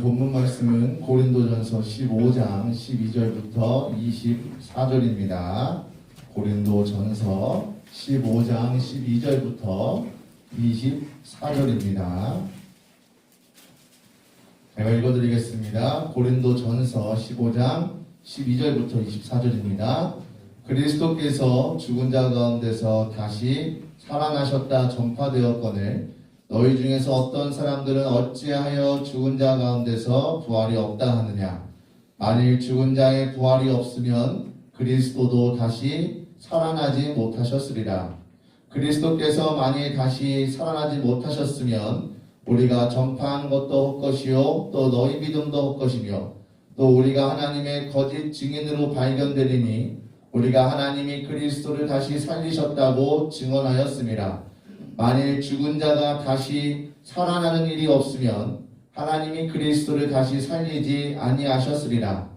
본문 말씀은 고린도전서 15장 12절부터 24절입니다. 고린도전서 15장 12절부터 24절입니다. 제가 읽어드리겠습니다. 고린도전서 15장 12절부터 24절입니다. 그리스도께서 죽은 자 가운데서 다시 살아나셨다 전파되었거늘 너희 중에서 어떤 사람들은 어찌하여 죽은 자 가운데서 부활이 없다 하느냐. 만일 죽은 자의 부활이 없으면 그리스도도 다시 살아나지 못하셨으리라. 그리스도께서 만일 다시 살아나지 못하셨으면 우리가 전파한 것도 헛것이요 또 너희 믿음도 헛것이며 또 우리가 하나님의 거짓 증인으로 발견되리니 우리가 하나님이 그리스도를 다시 살리셨다고 증언하였음이라. 만일 죽은 자가 다시 살아나는 일이 없으면 하나님이 그리스도를 다시 살리지 아니하셨으리라.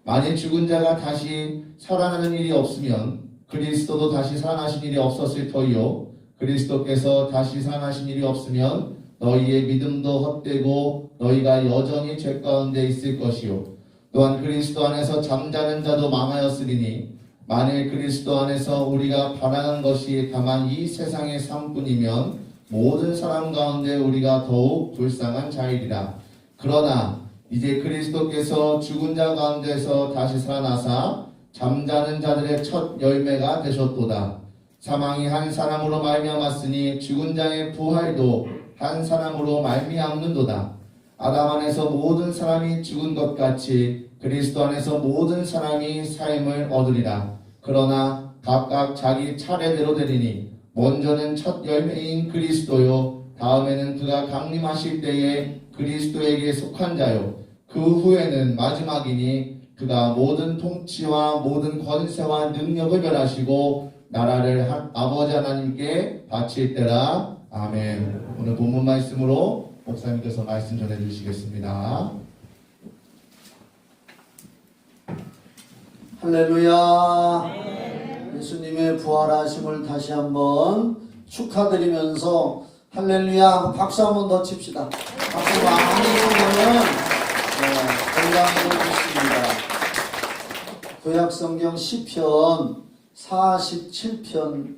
만일 죽은 자가 다시 살아나는 일이 없으면 그리스도도 다시 살아나신 일이 없었을 터이요 그리스도께서 다시 살아나신 일이 없으면 너희의 믿음도 헛되고 너희가 여전히 죄 가운데 있을 것이요 또한 그리스도 안에서 잠자는 자도 망하였으리니 만일 그리스도 안에서 우리가 바라는 것이 다만 이 세상의 삶뿐이면 모든 사람 가운데 우리가 더욱 불쌍한 자이리라. 그러나 이제 그리스도께서 죽은 자 가운데서 다시 살아나사 잠자는 자들의 첫 열매가 되셨도다. 사망이 한 사람으로 말미암았으니 죽은 자의 부활도 한 사람으로 말미암는도다. 아담 안에서 모든 사람이 죽은 것 같이 그리스도 안에서 모든 사람이 삶을 얻으리라. 그러나 각각 자기 차례대로 되리니 먼저는 첫 열매인 그리스도요 다음에는 그가 강림하실 때에 그리스도에게 속한 자요 그 후에는 마지막이니 그가 모든 통치와 모든 권세와 능력을 멸하시고 나라를 아버지 하나님께 바칠 때라. 아멘. 오늘 본문 말씀으로 목사님께서 말씀 전해주시겠습니다. 할렐루야. 예수님의 부활하심을 다시 한번 축하드리면서 할렐루야 하고 박수 한번 더 칩시다. 박수 많이 치면 건강으로 좋습니다. 구약성경 시편 47편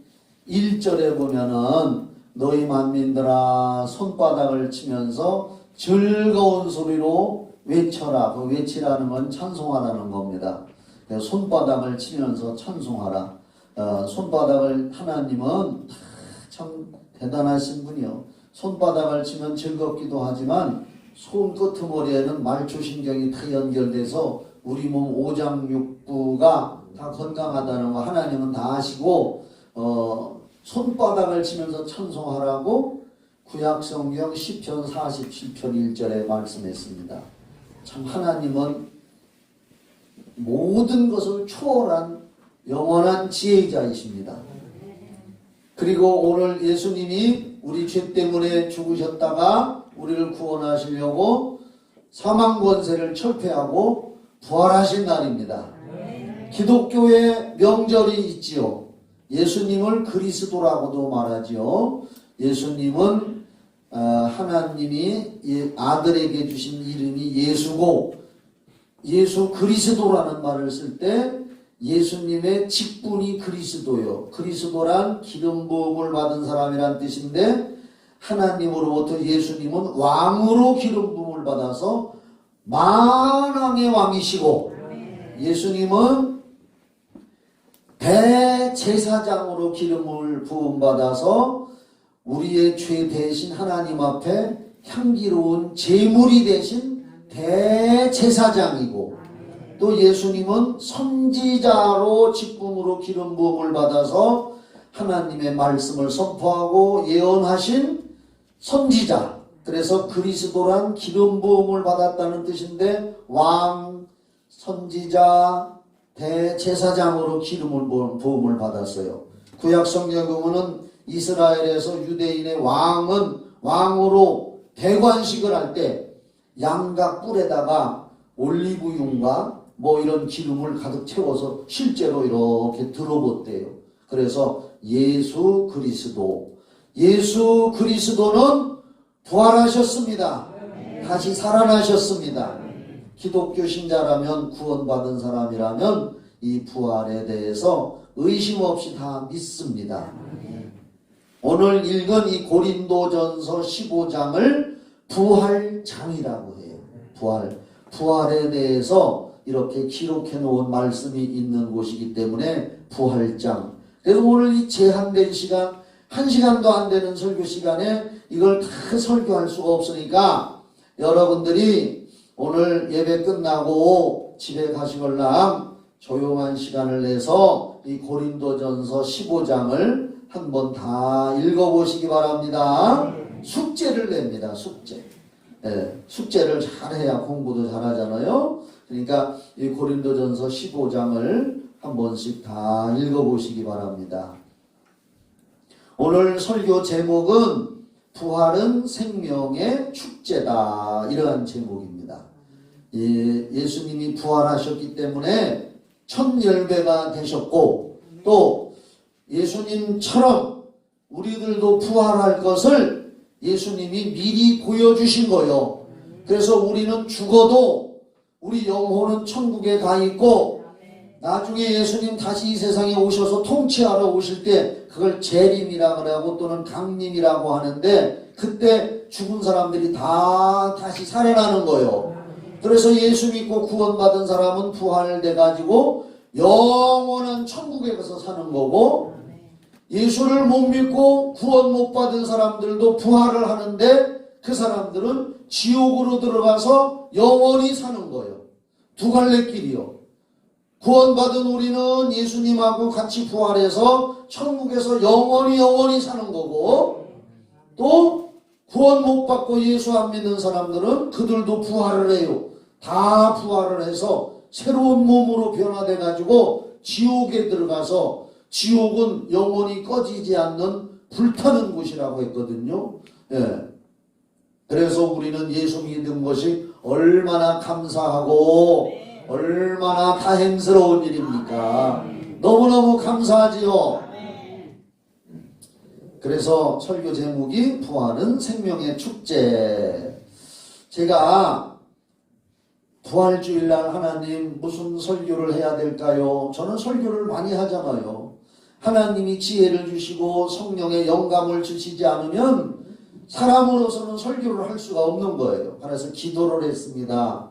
1절에 보면은 너희 만민들아 손바닥을 치면서 즐거운 소리로 외쳐라. 그 외치라는 건 찬송하라는 겁니다. 손바닥을 치면서 찬송하라. 손바닥을 하나님은 참 대단하신 분이요. 손바닥을 치면 즐겁기도 하지만 손끄트머리에는 말초신경이 다 연결돼서 우리 몸 오장육부가 다 건강하다는 거 하나님은 다 아시고 손바닥을 치면서 찬송하라고 구약성경 시편 47편 1절에 말씀했습니다. 참 하나님은 모든 것을 초월한 영원한 지혜자이십니다. 그리고 오늘 예수님이 우리 죄 때문에 죽으셨다가 우리를 구원하시려고 사망 권세를 철폐하고 부활하신 날입니다. 기독교의 명절이 있지요. 예수님을 그리스도라고도 말하지요. 예수님은 하나님이 아들에게 주신 이름이 예수고 예수 그리스도라는 말을 쓸 때 예수님의 직분이 그리스도요. 그리스도란 기름 부음을 받은 사람이란 뜻인데 하나님으로부터 예수님은 왕으로 기름 부음을 받아서 만왕의 왕이시고 예수님은 대제사장으로 기름을 부음 받아서 우리의 죄 대신 하나님 앞에 향기로운 제물이 되신 대제사장이고 또 예수님은 선지자로 직분으로 기름 부음을 받아서 하나님의 말씀을 선포하고 예언하신 선지자. 그래서 그리스도란 기름 부음을 받았다는 뜻인데 왕, 선지자, 대제사장으로 기름을 부음을 받았어요. 구약 성경에 보면은 이스라엘에서 유대인의 왕으로 대관식을 할 때 양각 뿔에다가 올리브유과 뭐 이런 기름을 가득 채워서 실제로 이렇게 들어봤대요. 그래서 예수 그리스도는 부활하셨습니다. 다시 살아나셨습니다. 기독교 신자라면, 구원받은 사람이라면 이 부활에 대해서 의심 없이 다 믿습니다. 오늘 읽은 이 고린도전서 15장을 부활장이라고 해요. 부활에 대해서 이렇게 기록해 놓은 말씀이 있는 곳이기 때문에 부활장. 그래서 오늘 이 제한된 시간, 1시간도 안 되는 설교 시간에 이걸 다 설교할 수가 없으니까 여러분들이 오늘 예배 끝나고 집에 가시걸랑 조용한 시간을 내서 이 고린도전서 15장을 한번 다 읽어보시기 바랍니다. 숙제를 냅니다. 숙제. 네, 숙제를 잘해야 공부도 잘하잖아요. 그러니까 이 고린도전서 15장을 한 번씩 다 읽어보시기 바랍니다. 오늘 설교 제목은 부활은 생명의 축제다, 이러한 제목입니다. 예수님이 부활하셨기 때문에 첫 열배가 되셨고, 또 예수님처럼 우리들도 부활할 것을 예수님이 미리 보여주신 거예요. 그래서 우리는 죽어도 우리 영혼은 천국에 가 있고, 나중에 예수님 다시 이 세상에 오셔서 통치하러 오실 때 그걸 재림이라고 하고 또는 강림이라고 하는데, 그때 죽은 사람들이 다 다시 살아나는 거예요. 그래서 예수 믿고 구원받은 사람은 부활돼 가지고 영원한 천국에 가서 사는 거고, 예수를 못 믿고 구원 못 받은 사람들도 부활을 하는데 그 사람들은 지옥으로 들어가서 영원히 사는 거예요. 두 갈래 길이요. 구원받은 우리는 예수님하고 같이 부활해서 천국에서 영원히 사는 거고, 또 구원 못 받고 예수 안 믿는 사람들은 그들도 부활을 해요. 다 부활을 해서 새로운 몸으로 변화돼 가지고 지옥에 들어가서, 지옥은 영원히 꺼지지 않는 불타는 곳이라고 했거든요. 예. 그래서 우리는 예수 믿은 것이 얼마나 감사하고 얼마나 다행스러운 일입니까? 너무너무 감사하지요. 그래서 설교 제목이 부활은 생명의 축제. 제가 부활주일날 하나님 무슨 설교를 해야 될까요? 저는 설교를 많이 하잖아요. 하나님이 지혜를 주시고 성령의 영감을 주시지 않으면 사람으로서는 설교를 할 수가 없는 거예요. 그래서 기도를 했습니다.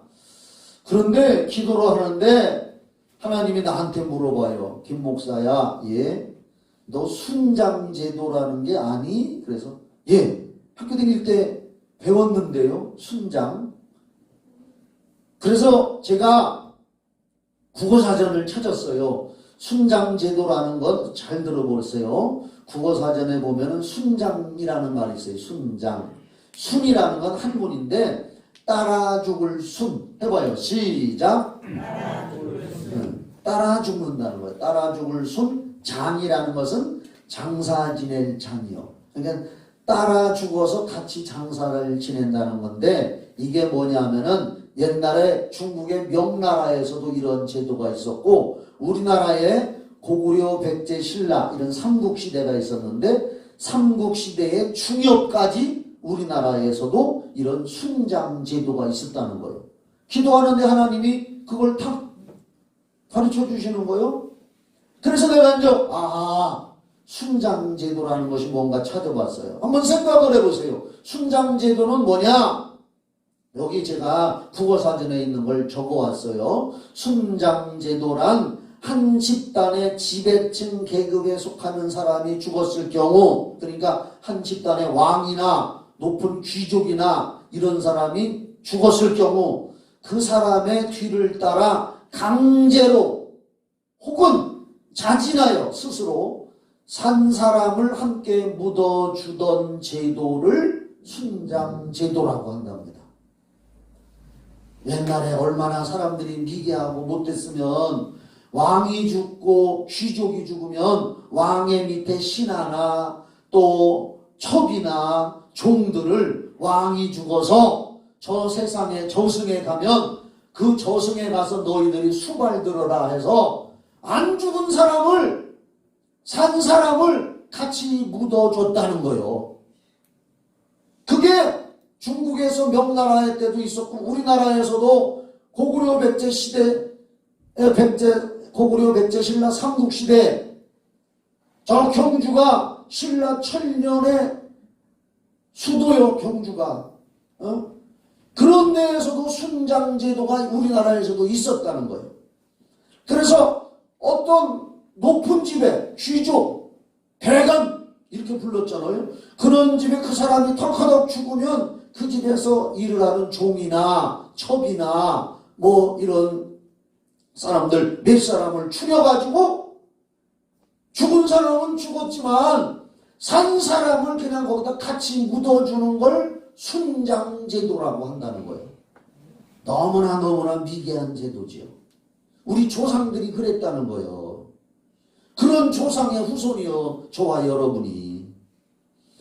그런데 기도를 하는데 하나님이 나한테 물어봐요. 김 목사야, 너 순장제도라는 게 아니? 그래서 학교 다닐 때 배웠는데요, 순장. 그래서 제가 국어사전을 찾았어요. 순장제도라는 것 잘 들어보세요. 국어사전에 보면은 순장이라는 말이 있어요. 순장. 순이라는 건 한문인데 따라 죽을 순. 해봐요. 시작. 따라 죽는다는 거예요. 따라 죽을 순. 장이라는 것은 장사 지낼 장이요. 그러니까 따라 죽어서 같이 장사를 지낸다는 건데, 이게 뭐냐면은 옛날에 중국의 명나라에서도 이런 제도가 있었고, 우리나라에 고구려, 백제, 신라 이런 삼국시대가 있었는데, 삼국시대의 중엽까지 우리나라에서도 이런 순장제도가 있었다는 거예요. 기도하는데 하나님이 그걸 다 가르쳐 주시는 거예요. 그래서 내가 이제 순장제도라는 것이 뭔가 찾아봤어요. 한번 생각을 해보세요. 순장제도는 뭐냐? 여기 제가 국어사전에 있는 걸 적어왔어요. 순장제도란 한 집단의 지배층 계급에 속하는 사람이 죽었을 경우, 그러니까 한 집단의 왕이나 높은 귀족이나 이런 사람이 죽었을 경우 그 사람의 뒤를 따라 강제로 혹은 자진하여 스스로 산 사람을 함께 묻어주던 제도를 순장제도라고 한답니다. 옛날에 얼마나 사람들이 미개하고 못됐으면 왕이 죽고 귀족이 죽으면 왕의 밑에 신하나 또 첩이나 종들을, 왕이 죽어서 저 세상에 저승에 가면 그 저승에 가서 너희들이 수발 들어라 해서 안 죽은 사람을, 산 사람을 같이 묻어줬다는 거예요. 그게 중국에서 명나라의 때도 있었고 우리나라에서도 고구려 백제 시대 고구려 백제 신라 삼국시대 저 경주가 신라 천년의 수도요. 경주가 그런 데에서도 순장제도가 우리나라에서도 있었다는 거예요. 그래서 어떤 높은 집에 귀족, 대감 이렇게 불렀잖아요. 그런 집에 그 사람이 턱하덕 죽으면 그 집에서 일을 하는 종이나 첩이나 뭐 이런 사람들 몇 사람을 추려가지고 죽은 사람은 죽었지만 산 사람을 그냥 거기다 같이 묻어주는 걸 순장제도라고 한다는 거예요. 너무나 미개한 제도지요. 우리 조상들이 그랬다는 거예요. 그런 조상의 후손이요. 저와 여러분이.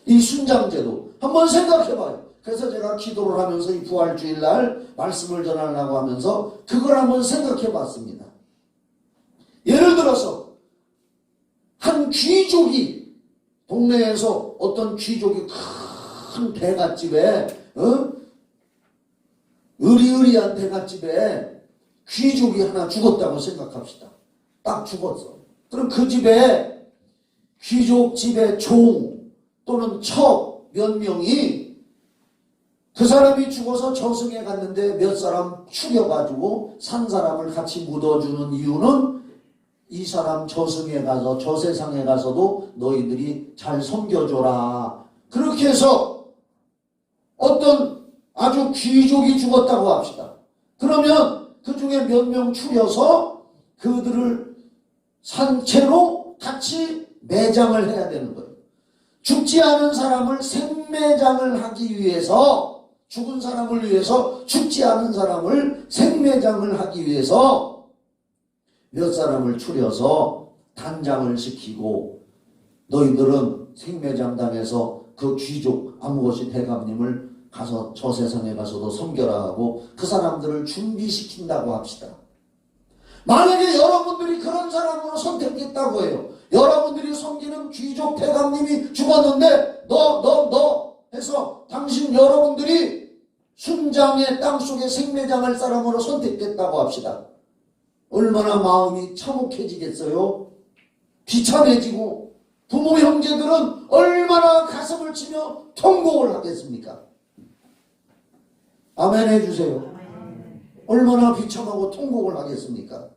이 순장제도 한번 생각해봐요. 그래서 제가 기도를 하면서 이 부활주일날 말씀을 전하려고 하면서 그걸 한번 생각해봤습니다. 예를 들어서 한 귀족이 동네에서 어떤 귀족이 큰 대갓집에 으리으리한 대갓집에 귀족이 하나 죽었다고 생각합시다. 딱 죽었어. 그럼 그 집에 귀족 집의 종 또는 첩 몇 명이 그 사람이 죽어서 저승에 갔는데 몇 사람 죽여가지고 산 사람을 같이 묻어주는 이유는 이 사람 저승에 가서 저 세상에 가서도 너희들이 잘 섬겨줘라. 그렇게 해서 어떤 아주 귀족이 죽었다고 합시다. 그러면 그 중에 몇 명 추려서 그들을 산채로 같이 매장을 해야 되는 거예요. 죽지 않은 사람을 생매장을 하기 위해서 죽은 사람을 위해서 죽지 않은 사람을 생매장을 하기 위해서 몇 사람을 추려서 단장을 시키고 너희들은 생매장당에서 그 귀족 아무것이 대감님을 가서 저 세상에 가서도 섬겨라 하고 그 사람들을 준비시킨다고 합시다. 만약에 여러분들이 그런 사람으로 선택했다고 해요. 여러분들이 섬기는 귀족 대감님이 죽었는데 너 해서 당신 여러분들이 순장의 땅속에 생매장할 사람으로 선택됐다고 합시다. 얼마나 마음이 참혹해지겠어요? 비참해지고 부모 형제들은 얼마나 가슴을 치며 통곡을 하겠습니까? 아멘 해주세요. 얼마나 비참하고 통곡을 하겠습니까?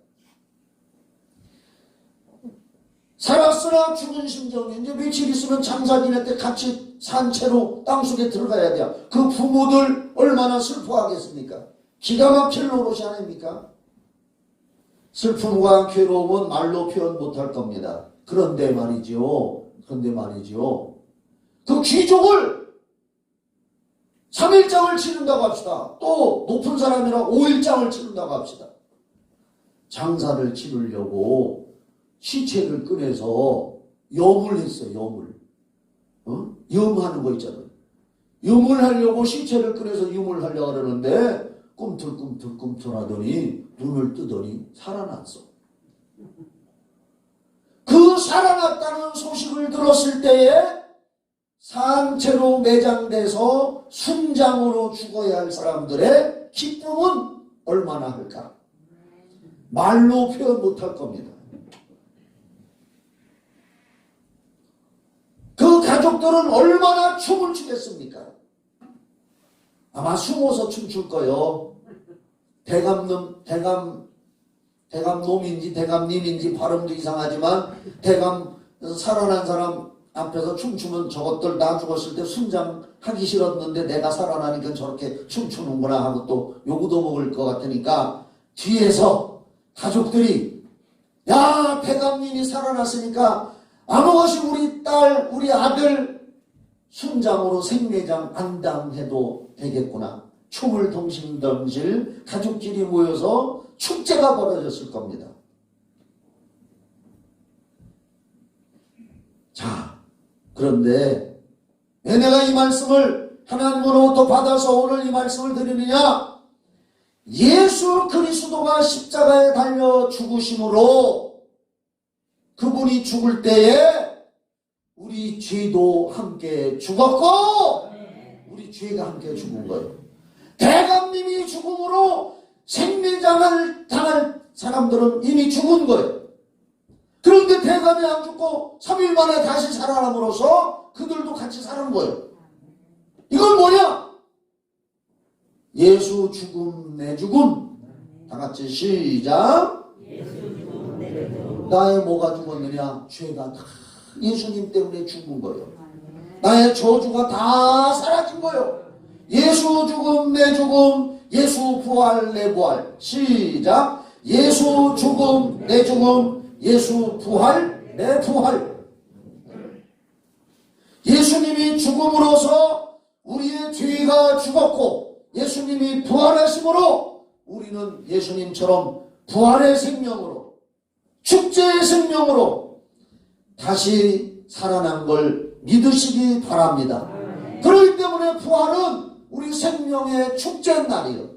살았으나 죽은 심정이 이제 며칠 있으면 장사 지낼 때 같이 산채로 땅속에 들어가야 돼요. 그 부모들 얼마나 슬퍼하겠습니까? 기가 막힐 노릇이 아닙니까? 슬픔과 괴로움은 말로 표현 못할 겁니다. 그런데 말이지요. 그 귀족을 3일장을 치른다고 합시다. 또 높은 사람이라 5일장을 치른다고 합시다. 장사를 치르려고 시체를 꺼내서 염을 했어요. 염하는 거 있잖아요. 염을 하려고 시체를 꺼내서 염을 하려고 그러는데 꿈틀꿈틀 하더니 눈을 뜨더니 살아났어. 그 살아났다는 소식을 들었을 때에 산채로 매장돼서 순장으로 죽어야 할 사람들의 기쁨은 얼마나 할까? 말로 표현 못할 겁니다. 그 가족들은 얼마나 춤을 추겠습니까? 아마 숨어서 춤출 거요. 대감놈인지 대감님인지 발음도 이상하지만 대감 살아난 사람 앞에서 춤추면 저것들 나 죽었을 때 순장하기 싫었는데 내가 살아나니까 저렇게 춤추는구나 하고 또 요구도 먹을 것 같으니까 뒤에서 가족들이 야 대감님이 살아났으니까 아무것이 우리 딸 우리 아들 순장으로 생매장 안 당해도 되겠구나. 춤을 덩실덩실 가족끼리 모여서 축제가 벌어졌을 겁니다. 자, 그런데 왜 내가 이 말씀을 하나님으로부터 받아서 오늘 이 말씀을 드리느냐? 예수 그리스도가 십자가에 달려 죽으심으로 그분이 죽을 때에 우리 죄도 함께 죽었고 우리 죄가 함께 죽은 거예요. 대감님이 죽음으로 생매장을 당할 사람들은 이미 죽은 거예요. 그런데 대감이 안 죽고 3일 만에 다시 살아남으로써 그들도 같이 사는 거예요. 이건 뭐냐? 예수 죽음 내 죽음. 다 같이 시작. 나의 뭐가 죽었느냐? 죄가 다 예수님 때문에 죽은 거예요. 나의 저주가 다 사라진 거예요. 예수 죽음 내 죽음, 예수 부활 내 부활. 시작. 예수 죽음 내 죽음, 예수 부활 내 부활. 예수님이 죽음으로써 우리의 죄가 죽었고 예수님이 부활하심으로 우리는 예수님처럼 부활의 생명으로, 축제의 생명으로 다시 살아난 걸 믿으시기 바랍니다. 그렇기 때문에 부활은 우리 생명의 축제 날이에요.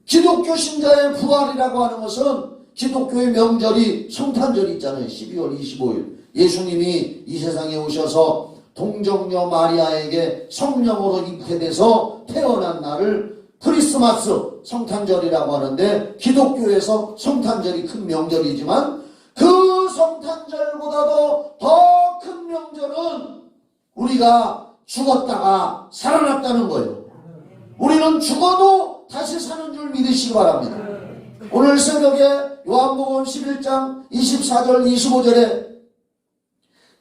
기독교 신자의 부활이라고 하는 것은 기독교의 명절이 성탄절이 있잖아요. 12월 25일 예수님이 이 세상에 오셔서 동정녀 마리아에게 성령으로 잉태돼서 태어난 날을 크리스마스 성탄절이라고 하는데, 기독교에서 성탄절이 큰 명절이지만 그 성탄절보다도 더 큰 명절은 우리가 죽었다가 살아났다는 거예요. 우리는 죽어도 다시 사는 줄 믿으시기 바랍니다. 오늘 새벽에 요한복음 11장 24절 25절에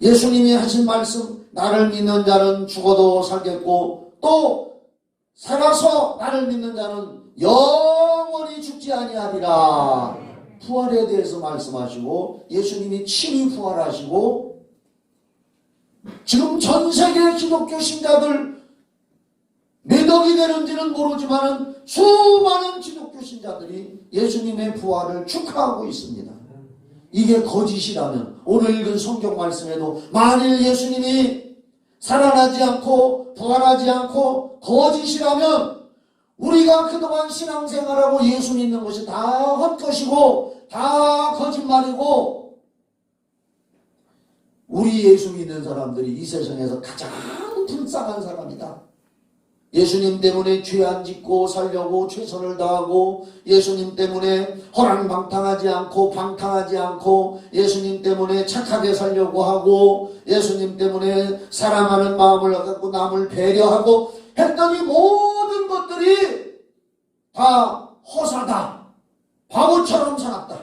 예수님이 하신 말씀, 나를 믿는 자는 죽어도 살겠고 또 살아서 나를 믿는 자는 영원히 죽지 아니하리라. 부활에 대해서 말씀하시고 예수님이 친히 부활하시고, 지금 전 세계 기독교 신자들 몇 억이 되는지는 모르지만 수많은 기독교 신자들이 예수님의 부활을 축하하고 있습니다. 이게 거짓이라면 오늘 읽은 성경 말씀에도 만일 예수님이 살아나지 않고 부활하지 않고 거짓이라면 우리가 그동안 신앙생활하고 예수 믿는 것이 다 헛것이고 다 거짓말이고, 우리 예수 믿는 사람들이 이 세상에서 가장 불쌍한 사람이다. 예수님 때문에 죄 안 짓고 살려고 최선을 다하고, 예수님 때문에 허랑방탕하지 않고 방탕하지 않고, 예수님 때문에 착하게 살려고 하고, 예수님 때문에 사랑하는 마음을 갖고 남을 배려하고 했던 이 모든 것들이 다 허사다. 바보처럼 살았다.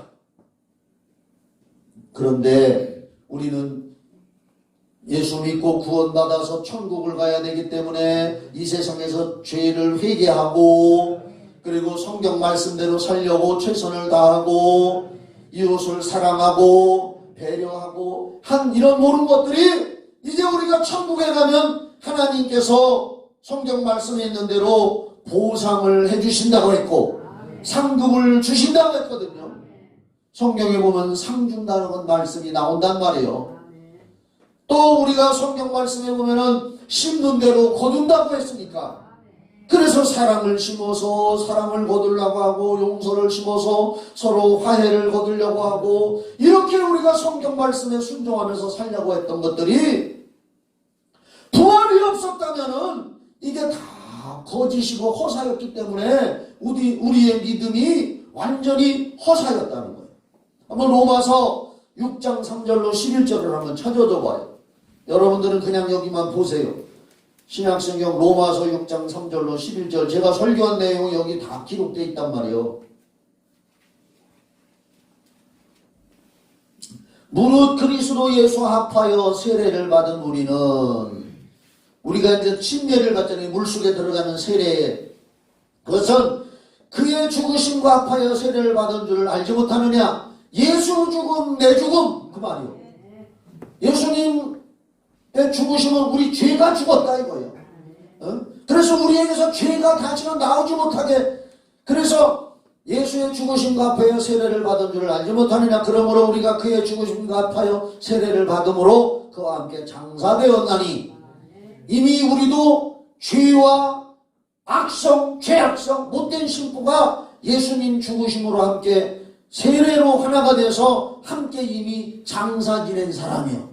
그런데 우리는 예수 믿고 구원받아서 천국을 가야 되기 때문에 이 세상에서 죄를 회개하고, 그리고 성경 말씀대로 살려고 최선을 다하고 이웃을 사랑하고 배려하고 한 이런 모든 것들이 이제 우리가 천국에 가면 하나님께서 성경 말씀에 있는 대로 보상을 해주신다고 했고 상급을 주신다고 했거든요. 성경에 보면 상 준다는 말씀이 나온단 말이에요. 또 우리가 성경 말씀에 보면은 심는 대로 거둔다고 했으니까, 그래서 사랑을 심어서 사랑을 거두려고 하고 용서를 심어서 서로 화해를 거두려고 하고, 이렇게 우리가 성경 말씀에 순종하면서 살려고 했던 것들이 부활이 없었다면은 이게 다 거짓이고 허사였기 때문에 우리의 믿음이 완전히 허사였다는 거예요. 한번 로마서 6장 3절로 11절을 한번 찾아줘 봐요. 여러분들은 그냥 여기만 보세요. 신약성경 로마서 6장 3절로 11절, 제가 설교한 내용이 여기 다 기록되어 있단 말이에요. 무릇 그리스도 예수 합하여 세례를 받은 우리가 이제 침례를 받잖아요. 물속에 들어가는 세례. 그것은 그의 죽으심과 합하여 세례를 받은 줄을 알지 못하느냐. 예수 죽음 내 죽음, 그 말이요. 예수님의 죽으심은 우리 죄가 죽었다 이거예요. 그래서 우리에게서 죄가 다시는 나오지 못하게, 그래서 예수의 죽으심과 합하여 세례를 받은 줄을 알지 못하느냐. 그러므로 우리가 그의 죽으심과 합하여 세례를 받음으로 그와 함께 장사되었나니, 이미 우리도 죄와 악성, 죄악성, 못된 심부가 예수님 죽으심으로 함께 세례로 하나가 돼서 함께 이미 장사 지낸 사람이요.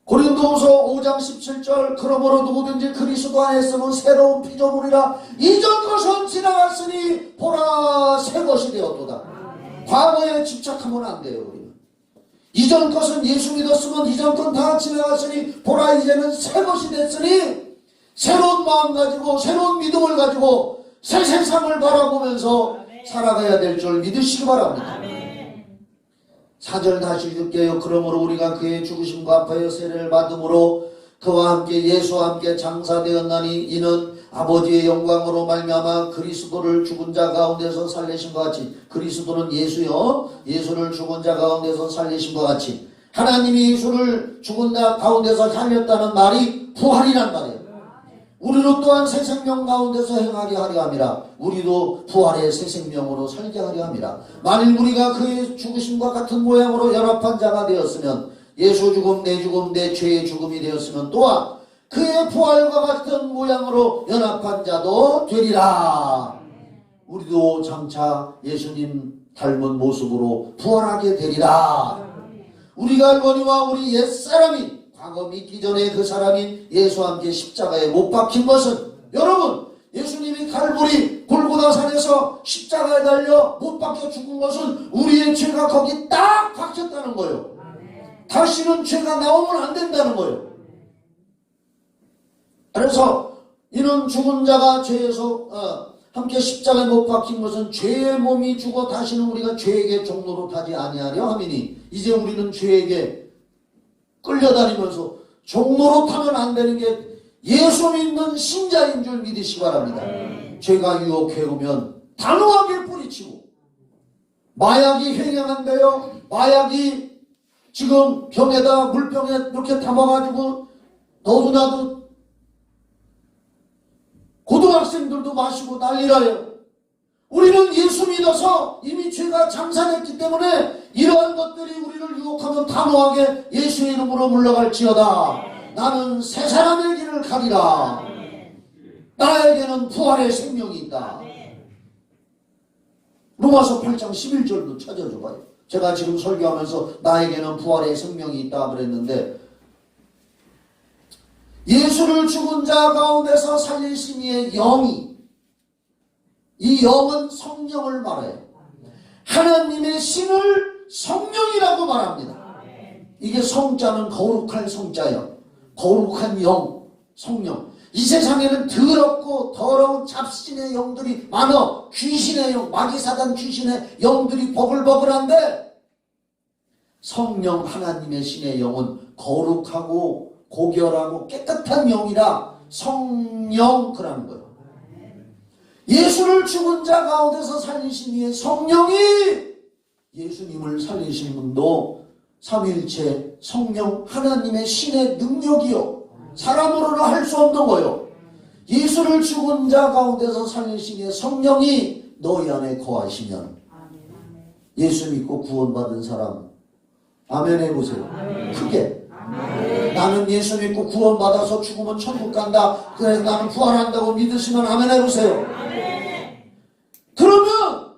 고린도후서 5장 17절 그러므로 누구든지 그리스도 안에 있으면 새로운 피조물이라 이전 것은 지나갔으니 보라 새 것이 되었도다. 과거에 집착하면 안 돼요. 우리는 이전 것은 예수 믿었으면 이전 건 다 지나갔으니 보라 이제는 새 것이 됐으니 새로운 마음 가지고 새로운 믿음을 가지고 새 세상을 바라보면서 살아가야 될 줄 믿으시기 바랍니다. 4절 다시 읽을게요. 그러므로 우리가 그의 죽으심과 아파여 세례를 받음으로 그와 함께 예수와 함께 장사되었나니 이는 아버지의 영광으로 말미암아 그리스도를 죽은 자 가운데서 살리신 것 같이 그리스도는 예수요 예수를 죽은 자 가운데서 살리신 것 같이 하나님이 예수를 죽은 자 가운데서 살렸다는 말이 부활이란 말이에요. 우리로 또한 새 생명 가운데서 행하게 하려 함이라. 우리도 부활의 새 생명으로 살게 하려 함이라. 만일 우리가 그의 죽으심과 같은 모양으로 연합한 자가 되었으면 예수 죽음 내 죽음 내 죄의 죽음이 되었으면 또한 그의 부활과 같은 모양으로 연합한 자도 되리라. 우리도 장차 예수님 닮은 모습으로 부활하게 되리라. 우리가 알거니와 우리 옛사람이 과거 믿기 전에 그 사람이 예수와 함께 십자가에 못 박힌 것은 여러분 예수님이 갈보리 골고다산에서 십자가에 달려 못 박혀 죽은 것은 우리의 죄가 거기 딱 박혔다는 거예요. 다시는 죄가 나오면 안 된다는 거예요. 그래서 이는 죽은 자가 죄에서 함께 십자가에 못 박힌 것은 죄의 몸이 죽어 다시는 우리가 죄에게 종로로 타지 아니하려 함이니 이제 우리는 죄에게 끌려다니면서 종로로 타면 안 되는 게 예수 믿는 신자인 줄 믿으시기 바랍니다. 죄가 유혹해 오면 단호하게 뿌리치고 마약이 횡행한대요. 마약이 지금 병에다 물병에 이렇게 담아가지고 너도 나도 고등학생들도 마시고 난리라요. 우리는 예수 믿어서 이미 죄가 장사됐기 때문에 이러한 것들이 우리를 유혹하면 단호하게 예수의 이름으로 물러갈지어다. 나는 새 사람의 길을 가리라. 나에게는 부활의 생명이 있다. 로마서 8장 11절도 찾아줘봐요. 제가 지금 설교하면서 나에게는 부활의 생명이 있다 그랬는데 예수를 죽은 자 가운데서 살리신 이의 영이 이 영은 성령을 말해요. 하나님의 신을 성령이라고 말합니다. 이게 성자는 거룩할 성자예요. 거룩한 영, 성령. 이 세상에는 더럽고 더러운 잡신의 영들이 많아. 귀신의 영, 마귀사단 귀신의 영들이 버글버글한데 성령 하나님의 신의 영은 거룩하고 고결하고 깨끗한 영이라 성령 그라는 거예요. 예수를 죽은 자 가운데서 살리신 이의 성령이 예수님을 살리신 분도 삼위일체 성령 하나님의 신의 능력이요 사람으로는 할 수 없는 거요. 예수를 죽은 자 가운데서 살리신 이의 성령이 너희 안에 거하시면 예수 믿고 구원받은 사람 아멘 해보세요. 크게 나는 예수 믿고 구원받아서 죽으면 천국 간다. 그래서 나는 부활한다고 믿으시면 아멘 해보세요. 그러면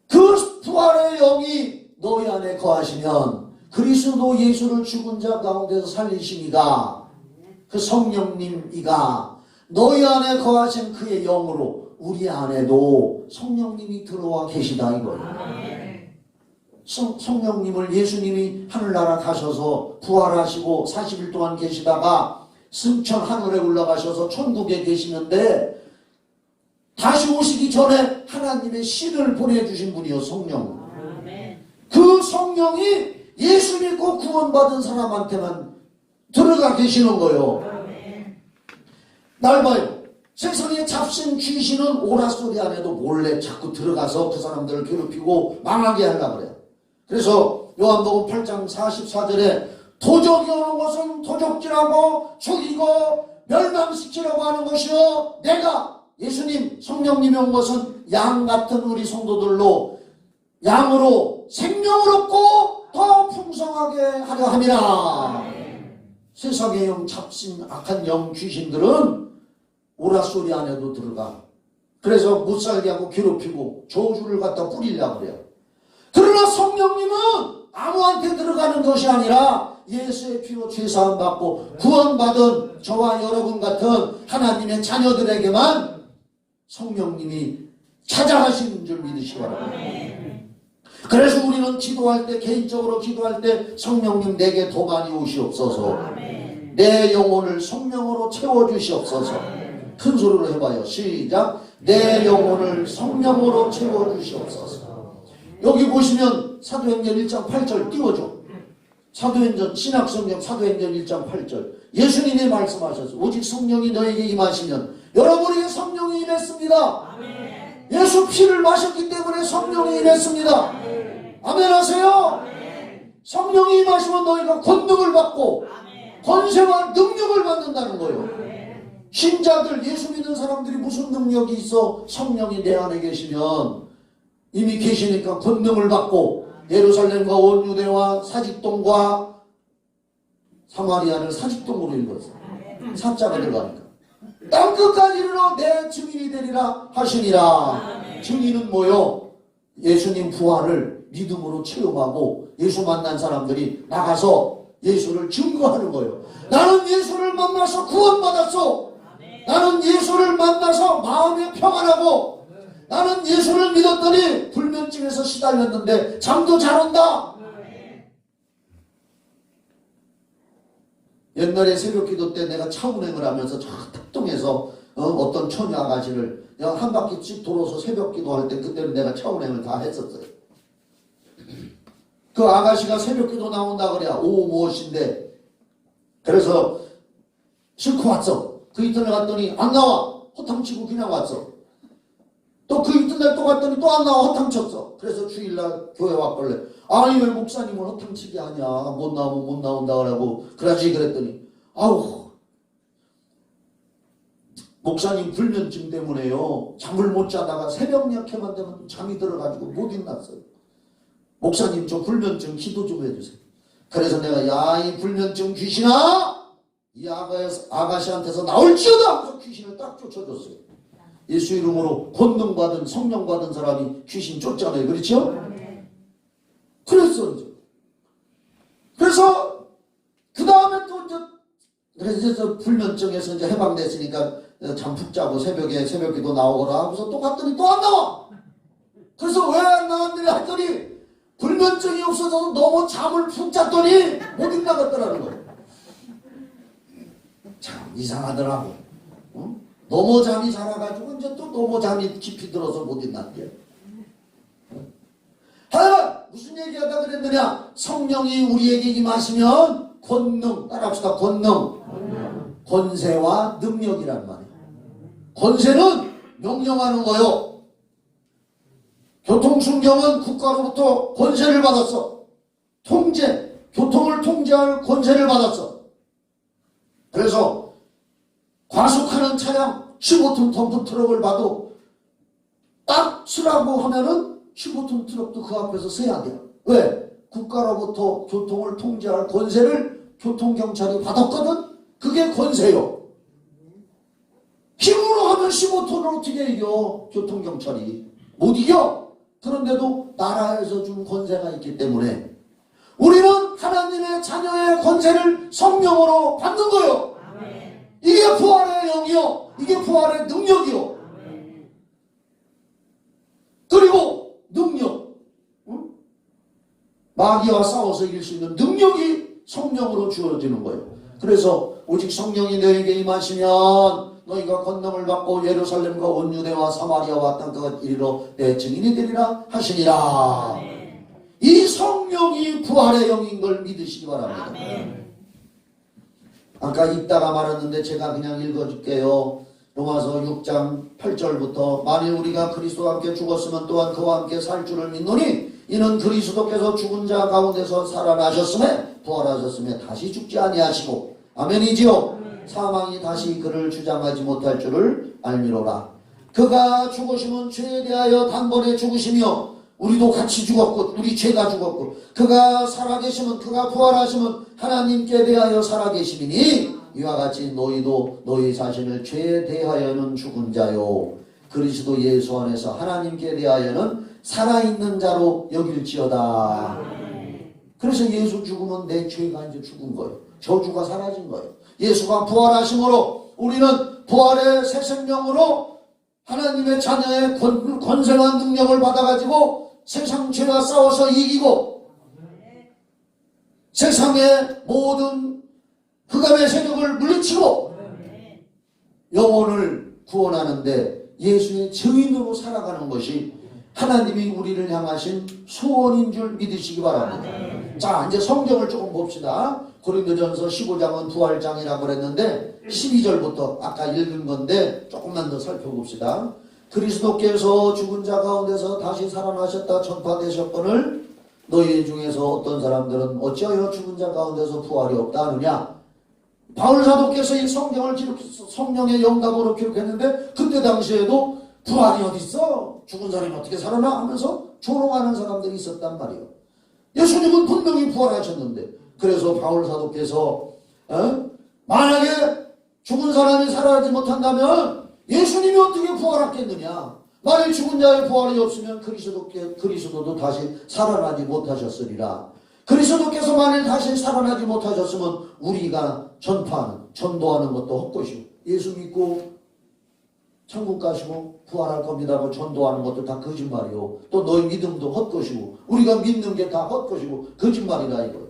그 부활의 영이 너희 안에 거하시면 그리스도 예수를 죽은 자 가운데서 살리신 이가 그 성령님 이가 너희 안에 거하신 그의 영으로 우리 안에도 성령님이 들어와 계시다 이거예요. 성령님을 예수님이 하늘나라 가셔서 부활하시고 40일 동안 계시다가 승천 하늘에 올라가셔서 천국에 계시는데 다시 오시기 전에 하나님의 신을 보내주신 분이요 성령. 그 성령이 예수 믿고 구원받은 사람한테만 들어가 계시는 거예요. 날 봐요. 세상에 잡신 귀신은 오라소리 안 해도 몰래 자꾸 들어가서 그 사람들을 괴롭히고 망하게 하려고 그래요. 그래서 요한복음 8장 44절에 도적이 오는 것은 도적질하고 죽이고 멸망시키려고 하는 것이요 내가 예수님 성령님이 온 것은 양 같은 우리 성도들로 양으로 생명을 얻고 더 풍성하게 하려 함이라. 세상의 영 잡신 악한 영 귀신들은 오라소리 안 해도 들어가. 그래서 못살게 하고 괴롭히고 저주를 갖다 뿌리려고 그래요. 그러나 성령님은 아무한테 들어가는 것이 아니라 예수의 피로 죄사함 받고 구원받은 저와 여러분 같은 하나님의 자녀들에게만 성령님이 찾아가시는 줄 믿으시기 바랍니다. 그래서 우리는 기도할 때, 개인적으로 기도할 때 성령님 내게 더 많이 오시옵소서, 내 영혼을 성령으로 채워주시옵소서. 큰 소리로 해봐요. 시작. 내 영혼을 성령으로 채워주시옵소서. 여기 보시면 사도행전 1장 8절 띄워줘. 사도행전 신약성경 사도행전 1장 8절 예수님이 말씀하셨어요. 오직 성령이 너에게 임하시면. 여러분에게 성령이 임했습니다. 예수 피를 마셨기 때문에 성령이 임했습니다. 아멘 하세요. 성령이 임하시면 너희가 권능을 받고 권세와 능력을 받는다는 거예요. 신자들, 예수 믿는 사람들이 무슨 능력이 있어? 성령이 내 안에 계시면, 이미 계시니까 권능을 받고 예루살렘과 온 유대와 사직동과 사마리아를 사직동으로 읽었어요. 사자가 들어가니까 땅끝까지 이르러 내 증인이 되리라 하시니라. 증인은 뭐요? 예수님 부활을 믿음으로 체험하고 예수 만난 사람들이 나가서 예수를 증거하는 거예요. 나는 예수를 만나서 구원받았어. 나는 예수를 만나서 마음이 평안하고, 나는 예수를 믿었더니 불면증에서 시달렸는데 잠도 잘 온다. 옛날에 새벽기도 때 내가 차 운행을 하면서 저 탁동에서 어떤 처녀 아가씨를 한 바퀴씩 돌아서 새벽기도 할 때, 그때는 내가 차 운행을 다 했었어요. 그 아가씨가 새벽기도 나온다 그래야 오후 무엇인데, 그래서 싣고 왔어. 그 이튿날 갔더니 안 나와. 허탕치고 그냥 왔어. 또 그 이튿날 또 갔더니 또 안 나와. 허탕쳤어. 그래서 주일날 교회 왔길래, 아니 왜 목사님을 허탕치게 하냐, 못 나오면 못 나온다 그러고 그러지. 그랬더니 아우, 목사님 불면증 때문에요, 잠을 못 자다가 새벽녘에만 되면 잠이 들어가지고 못 일어났어요. 목사님 저 불면증 기도 좀 해주세요. 그래서 내가, 야 이 불면증 귀신아, 이 아가씨한테서 나올지어다 하면서 귀신을 딱 쫓아줬어요. 예수 이름으로 권능받은, 성령받은 사람이 귀신 쫓잖아요. 그렇죠? 그랬어. 이제. 그래서 그 다음에 또 이제, 그래서 불면증에서 이제 해방됐으니까 잠 푹 자고 새벽기도 나오거라 하고서 또 갔더니 또 안 나와. 그래서 왜 안 나왔느냐 했더니 불면증이 없어져서 너무 잠을 푹 잤더니 못 일어나겠더라는 거예요. 참 이상하더라고. 너무 잠이 잘 와가지고 이제 또 너무 잠이 깊이 들어서 못 일어났대요. 하여간 무슨 얘기하다 그랬느냐, 성령이 우리에게 임하시면 권능, 따라합시다. 권능. 권세와 능력이란 말이에요. 권세는 명령하는 거요. 교통순경은 국가로부터 권세를 받았어. 교통을 통제할 권세를 받았어. 그래서 과속하는 차량 15톤 덤프 트럭을 봐도 딱 쓰라고 하면은 15톤 트럭도 그 앞에서 서야 돼요. 왜? 국가로부터 교통을 통제할 권세를 교통경찰이 받았거든. 그게 권세요. 힘으로 하면 15톤을 어떻게 이겨? 교통경찰이 못 이겨. 그런데도 나라에서 준 권세가 있기 때문에 우리는 하나님의 자녀의 권세를 성령으로 받는 거예요. 이게 부활의 영이요, 이게 부활의 능력이요. 그리고 능력, 마귀와 싸워서 이길 수 있는 능력이 성령으로 주어지는 거예요. 그래서 오직 성령이 너에게 임하시면 너희가 권능을 받고 예루살렘과 온 유대와 사마리아와 땅끝 이르러 내 증인이 되리라 하시니라. 이 성령이 부활의 영인 걸 믿으시기 바랍니다. 아까 읽다가 말았는데 제가 그냥 읽어줄게요. 로마서 6장 8절부터 만일 우리가 그리스도와 함께 죽었으면 또한 그와 함께 살 줄을 믿노니 이는 그리스도께서 죽은 자 가운데서 살아나셨음에 부활하셨음에 다시 죽지 아니하시고, 아멘이지요. 사망이 다시 그를 주장하지 못할 줄을 알미로라. 그가 죽으시면 죄에 대하여 단번에 죽으시며 우리도 같이 죽었고 우리 죄가 죽었고, 그가 살아계시면, 그가 부활하시면 하나님께 대하여 살아계시리니 이와 같이 너희도 너희 자신을 죄에 대하여는 죽은 자요 그리스도 예수 안에서 하나님께 대하여는 살아있는 자로 여길지어다. 그래서 예수 죽으면 내 죄가 이제 죽은 거예요. 저주가 사라진 거예요. 예수가 부활하심으로 우리는 부활의 새 생명으로 하나님의 자녀의 권세와 능력을 받아가지고 세상 죄와 싸워서 이기고 세상의 모든 흑암의 세력을 물리치고 영혼을 구원하는데 예수의 증인으로 살아가는 것이 하나님이 우리를 향하신 소원인 줄 믿으시기 바랍니다. 자, 이제 성경을 조금 봅시다. 고린도전서 15장은 부활장이라고 그랬는데 12절부터 아까 읽은 건데 조금만 더 살펴봅시다. 그리스도께서 죽은 자 가운데서 다시 살아나셨다 전파되셨거늘 너희 중에서 어떤 사람들은 어찌하여 죽은 자 가운데서 부활이 없다 하느냐. 바울 사도께서 이 성경을 성령의 영감으로 기록했는데 그때 당시에도 부활이 어딨어? 죽은 사람이 어떻게 살아나? 하면서 조롱하는 사람들이 있었단 말이에요. 예수님은 분명히 부활하셨는데 그래서 바울 사도께서 만약에 죽은 사람이 살아나지 못한다면 예수님이 어떻게 부활하겠느냐. 만일 죽은 자의 부활이 없으면 그리스도도 다시 살아나지 못하셨으리라. 그리스도께서 만일 다시 살아나지 못하셨으면 우리가 전도하는 것도 헛것이고 예수 믿고 천국 가시고 부활할 겁니다고 전도하는 것도 다 거짓말이요. 또 너희 믿음도 헛것이고 우리가 믿는 게 다 헛것이고 거짓말이다 이거예요.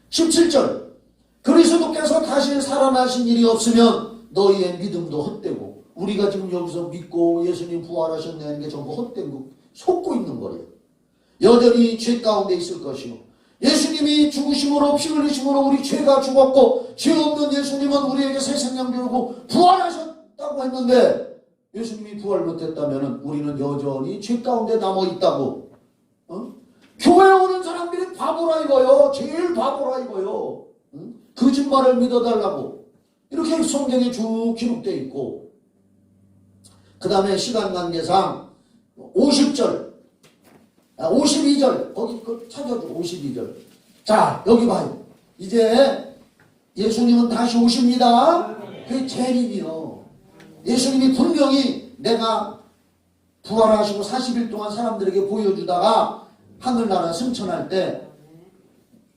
17절 그리스도께서 다시 살아나신 일이 없으면 너희의 믿음도 헛되고 우리가 지금 여기서 믿고 예수님 부활하셨네 하는 게 전부 헛된 거 속고 있는 거예요. 여전히 죄 가운데 있을 것이요. 예수님이 죽으심으로 피 흘리심으로 우리 죄가 죽었고 죄 없는 예수님은 우리에게 새 생명 주고 부활하셨다고 했는데 예수님이 부활 못했다면 우리는 여전히 죄 가운데 남아있다고. 교회에 오는 사람들이 바보라 이거요. 제일 바보라 이거요. 거짓말을 믿어달라고 이렇게 성경에 쭉 기록되어 있고 그 다음에 시간 관계상 50절 52절 거기 찾아줘. 52절. 자 여기 봐요. 이제 예수님은 다시 오십니다. 그게 재림이요. 예수님이 분명히 내가 부활하시고 40일 동안 사람들에게 보여주다가 하늘나라 승천할 때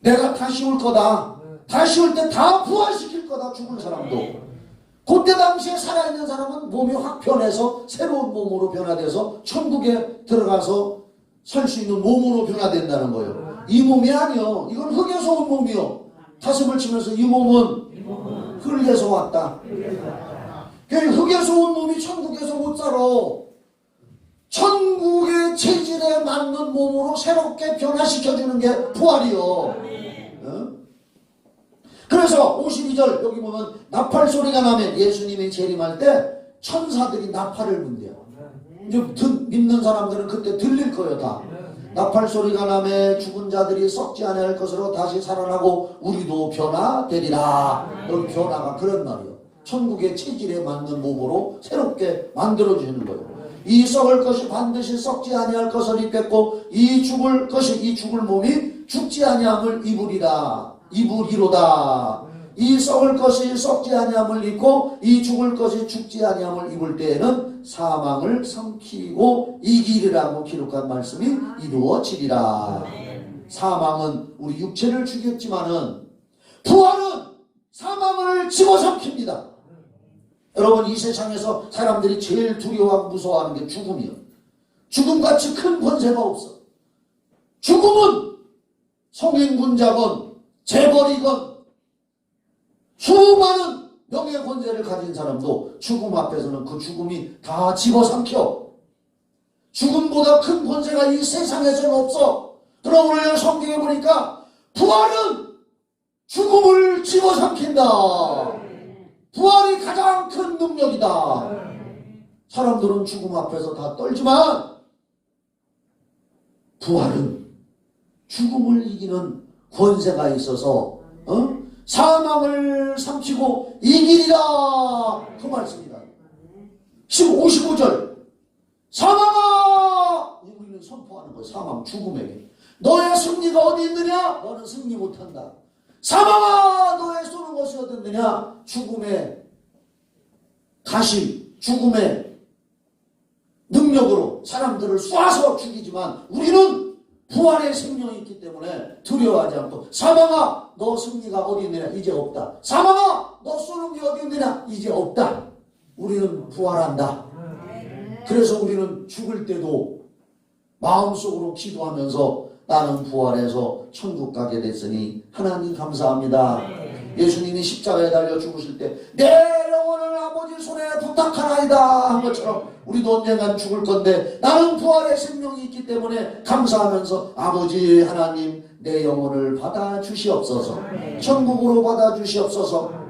내가 다시 올 거다. 다시 올 때 다 부활시킬 거다. 죽은 사람도. 그때 당시에 살아있는 사람은 몸이 확 변해서 새로운 몸으로 변화돼서 천국에 들어가서 설 수 있는 몸으로 변화된다는 거예요. 이 몸이 아니요. 이건 흙에서 온 몸이요. 가슴을 치면서 이 몸은 흙에서 왔다. 흙에서 온 몸이 천국에서 못 살아. 천국의 체질에 맞는 몸으로 새롭게 변화시켜주는 게 부활이요. 그래서 52절 여기 보면 나팔 소리가 나면 예수님이 재림할 때 천사들이 나팔을 분대요. 이제 믿는 사람들은 그때 들릴 거예요. 다 나팔 소리가 나면 죽은 자들이 썩지 아니할 것으로 다시 살아나고 우리도 변화되리라. 여기 변화가 그런 말이에요. 천국의 체질에 맞는 몸으로 새롭게 만들어주는 거예요. 이 썩을 것이 반드시 썩지 아니할 것을 입겠고 이 죽을 몸이 죽지 아니함을 입으리로다. 이 썩을 것이 썩지 아니함을 입고 이 죽을 것이 죽지 아니함을 입을 때에는 사망을 삼키고 이기리라고 기록한 말씀이 이루어지리라. 사망은 우리 육체를 죽였지만은 부활은 사망을 집어삼킵니다. 여러분 이 세상에서 사람들이 제일 두려워하고 무서워하는 게 죽음이요. 죽음같이 큰 권세가 없어. 죽음은 성인군자건 재벌이건 수많은 명예 권세를 가진 사람도 죽음 앞에서는 그 죽음이 다 집어삼켜. 죽음보다 큰 권세가 이 세상에서는 없어. 그럼 오늘 성경에 보니까 부활은 죽음을 집어삼킨다. 부활이 가장 큰 능력이다. 사람들은 죽음 앞에서 다 떨지만 부활은 죽음을 이기는 권세가 있어서 사망을 삼키고 이기리라. 그 말씀이다. 55절 사망아, 우리는 선포하는 거예요. 사망, 죽음에게 너의 승리가 어디 있느냐? 너는 승리 못한다. 사망아, 너의 쏘는 것이 어디 있느냐? 죽음의 가시, 죽음의 능력으로 사람들을 쏴서 죽이지만 우리는 부활의 생명이 있기 때문에 두려워하지 않고 사망아 너 승리가 어디 있느냐 이제 없다. 사망아 너 쏘는 게 어디 있느냐 이제 없다. 우리는 부활한다. 그래서 우리는 죽을 때도 마음속으로 기도하면서 나는 부활해서 천국 가게 됐으니 하나님 감사합니다. 예수님이 십자가에 달려 죽으실 때 내 영혼을 아버지 손에 부탁하나이다 한 것처럼 우리도 언젠간 죽을 건데 나는 부활의 생명이 있기 때문에 감사하면서 아버지 하나님 내 영혼을 받아 주시옵소서. 천국으로 받아 주시옵소서.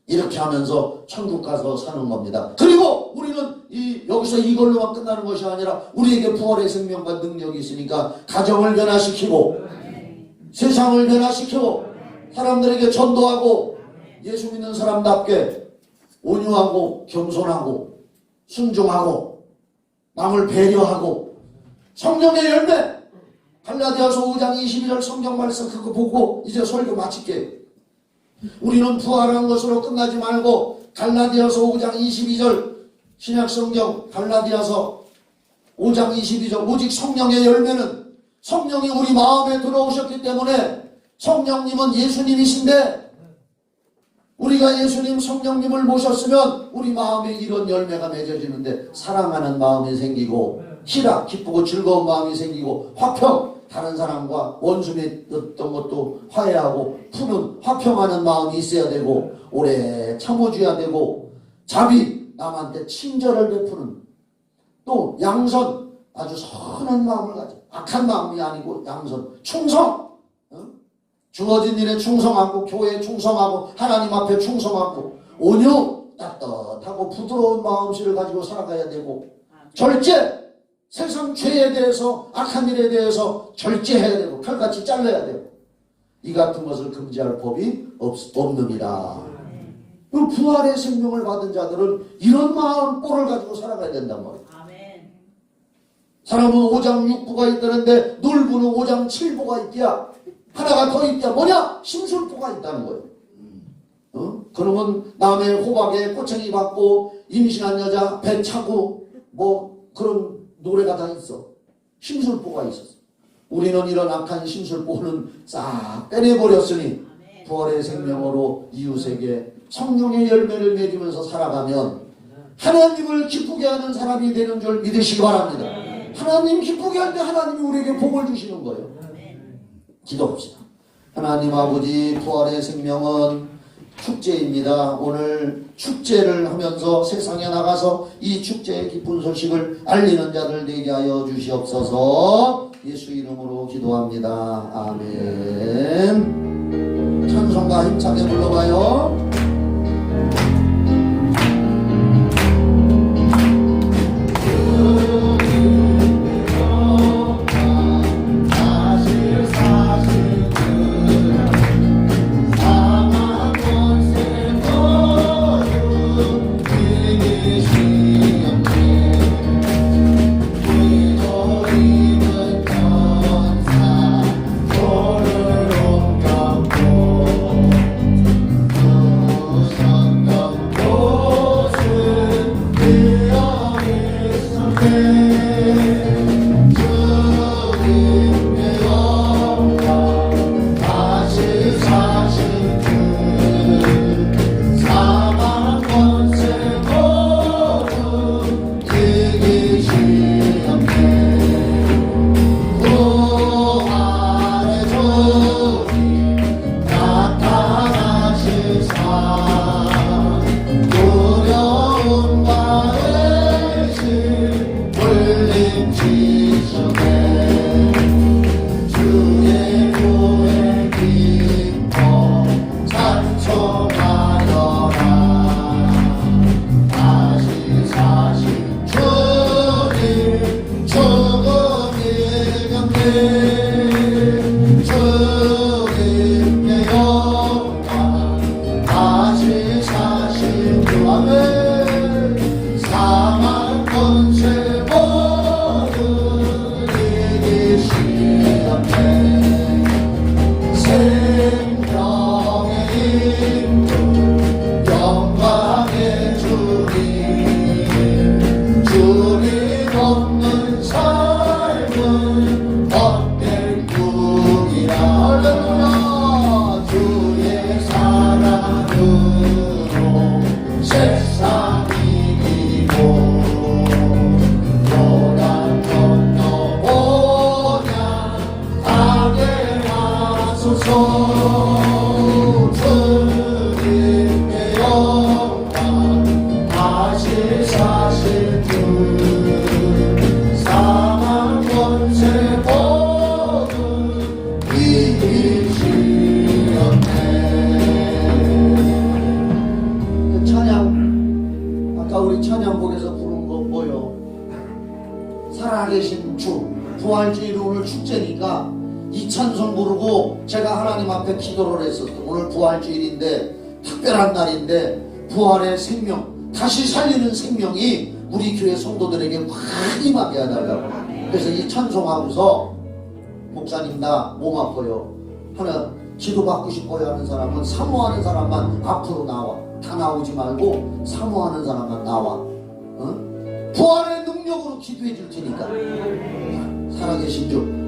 이렇게 하면서 천국 가서 사는 겁니다. 그리고 우리는 여기서 이걸로만 끝나는 것이 아니라 우리에게 부활의 생명과 능력이 있으니까 가정을 변화시키고 세상을 변화시키고 사람들에게 전도하고 예수 믿는 사람답게 온유하고 겸손하고 순종하고 남을 배려하고 성령의 열매 갈라디아서 5장 22절 성경 말씀 그거 보고 이제 설교 마칠게요. 우리는 부활한 것으로 끝나지 말고 갈라디아서 5장 22절 신약성경 갈라디아서 5장 22절 오직 성령의 열매는 성령이 우리 마음에 들어오셨기 때문에 성령님은 예수님이신데 우리가 예수님 성령님을 모셨으면 우리 마음에 이런 열매가 맺어지는데 사랑하는 마음이 생기고 희락 기쁘고 즐거운 마음이 생기고 화평 다른 사람과 원수 맺었던 것도 화해하고 푸는 화평하는 마음이 있어야 되고 오래 참아줘야 되고 자비 남한테 친절을 베푸는 또 양선 아주 선한 마음을 가져 악한 마음이 아니고 양선 충성 주어진 일에 충성하고 교회에 충성하고 하나님 앞에 충성하고 온유 따뜻하고 부드러운 마음씨를 가지고 살아가야 되고 절제 세상 죄에 대해서 악한 일에 대해서 절제해야 되고 칼같이 잘라야 되고 이 같은 것을 금지할 법이 없느니라. 그 부활의 생명을 받은 자들은 이런 마음 꼴을 가지고 살아가야 된단 말이에요. 사람은 5장 6부가 있다는데 놀부는 5장 7부가 있기야. 하나가 더 있다. 뭐냐? 심술부가 있다는 거예요. 그러면 남의 호박에 꼬챙이 받고 임신한 여자 배 차고 뭐 그런 노래가 다 있어. 심술보가 있었어. 우리는 이런 악한 심술보는 싹 빼내버렸으니 부활의 생명으로 이웃에게 성령의 열매를 맺으면서 살아가면 하나님을 기쁘게 하는 사람이 되는 줄 믿으시기 바랍니다. 하나님 기쁘게 할 때 하나님이 우리에게 복을 주시는 거예요. 기도합시다. 하나님 아버지 부활의 생명은 축제입니다. 오늘 축제를 하면서 세상에 나가서 이 축제의 기쁜 소식을 알리는 자들 되게 하여 주시옵소서. 예수 이름으로 기도합니다. 아멘. 찬송가 힘차게 불러봐요. 주님 없는 삶은 살아계신 주, 부활주일이 오늘 축제니까 이 찬송 부르고 제가 하나님 앞에 기도를 했었어요. 오늘 부활주일인데 특별한 날인데 부활의 생명, 다시 살리는 생명이 우리 교회 성도들에게 확 임하게 해달라고. 그래서 이 찬송하고서 목사님 나 몸 아파요 하나 기도받고 싶어요 하는 사람은 사모하는 사람만 앞으로 나와. 다 나오지 말고 사모하는 사람만 나와. 어? 부활의 능력으로 기도해 줄 테니까. 살아계신 주